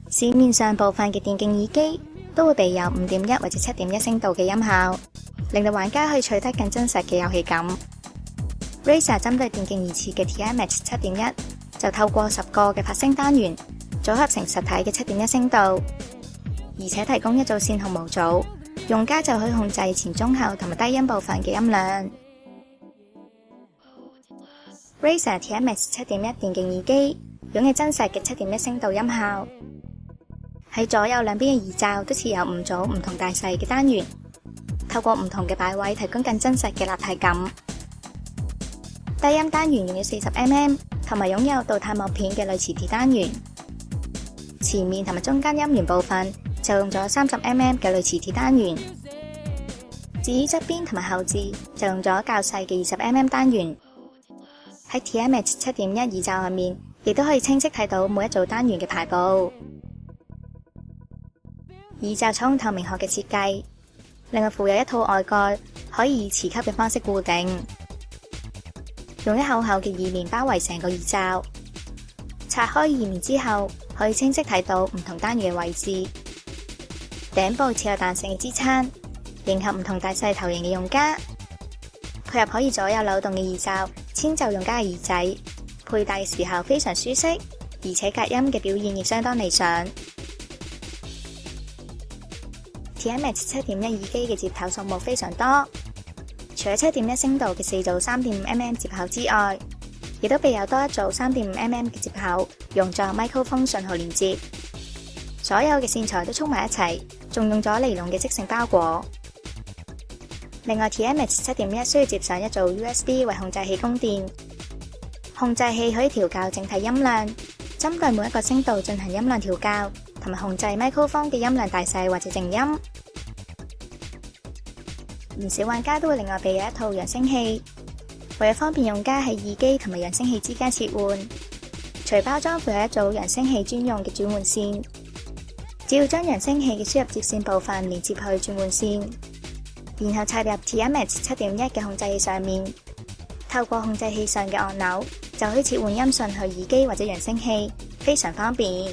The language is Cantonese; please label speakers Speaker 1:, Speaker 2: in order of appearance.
Speaker 1: 市面上部分嘅電競耳機都會備有5.1或者7.1聲道嘅音效，令到玩家可以取得更真實嘅遊戲感。Razer 針對電競而設嘅 TMX 7.1就透過10個嘅發聲單元組合成實體嘅7.1聲道，而且提供一組線控模組，用家就可以控制前、中、後同埋低音部分嘅音量。Razer TMX 7.1電競耳機擁有真實嘅7.1聲道音效，喺左右兩邊嘅耳罩都設有5組唔同大細嘅單元，透過唔同嘅擺位提供更真實嘅立體感。低音單元用咗40mm，同埋擁有導太膜片嘅類磁鐵單元。前面同埋中間音源部分就用咗30mm嘅類磁鐵單元。至於側邊同埋後置就用咗較細嘅20mm單元。喺 TMX 7.1耳罩入面，亦都可以清晰睇到每一組單元嘅排布。耳罩採用透明殼嘅設計，另外附有一套外蓋，可以以磁吸嘅方式固定。用一厚厚嘅耳棉包圍成個耳罩，拆開耳棉之後，可以清晰睇到唔同單元嘅位置。頂部設有彈性嘅支撐，迎合唔同大細頭型嘅用家。配合可以左右扭動嘅耳罩，遷就用家嘅耳仔，佩戴嘅時候非常舒適，而且隔音嘅表現亦相當理想。TMX 7.1耳機嘅接頭數目非常多，除咗7.1聲道嘅4組 3.5mm 接口之外，亦都備有多一組 3.5mm 嘅接口，用作 microphone 信號連接。所有嘅線材都充埋一齊，仲用咗尼龍嘅織成包裹。另外 TMX 7.1需要接上一組 USB 為控制器供電，控制器可以調校整體音量，針對每一個聲道進行音量調校，同埋控制 microphone 嘅音量大細或者靜音。唔少玩家都會另外備有一套揚聲器，為咗方便用家喺耳機同埋揚聲器之間切換，隨包裝附有一組揚聲器專用嘅轉換線，只要將揚聲器嘅輸入接線部分連接去轉換線，然後插入 TMX 7.1嘅控制器上面，透過控制器上嘅按鈕就可以切換音訊去耳機或者揚聲器，非常方便。